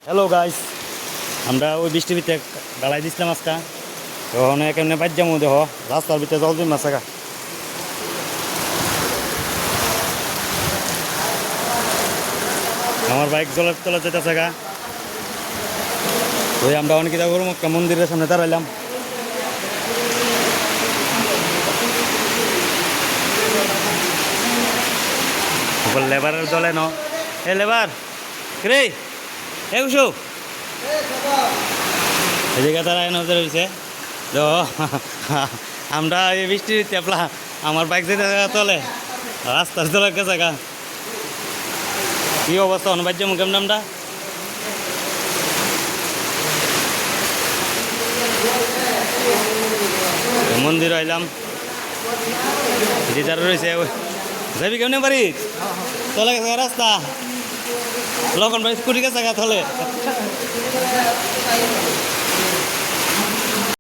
Hello guys, আমরা ওই বৃষ্টির ভিতরে গালাই দিছিলাম আজকা। তো অনেক এমনি বাদ যাবো দেহ রাস্তার ভিতরে জল জমে আছে গা। আমার বাইক জলের তলে যেতেছে গা। ওই আমরা অনেক কিছু করবো, একটা মন্দিরের সামনে দাঁড়াইলাম। লেবারের জলে ন এ লেবার রে এ উসু এদিকে তারা নজর হয়েছে। তো আমরা এই বৃষ্টির তেপলা আমার বাইক যেতে চলে রাস্তার চলে গেছে গা। কি অবস্থা অনুবাদ্য মুখেম নামটা মন্দির আইলাম দিদার রয়েছে। যাবি কেমনে বাড়ি চলে গেছে রাস্তা লখন ভাই স্কুটি গেছে গা থলে।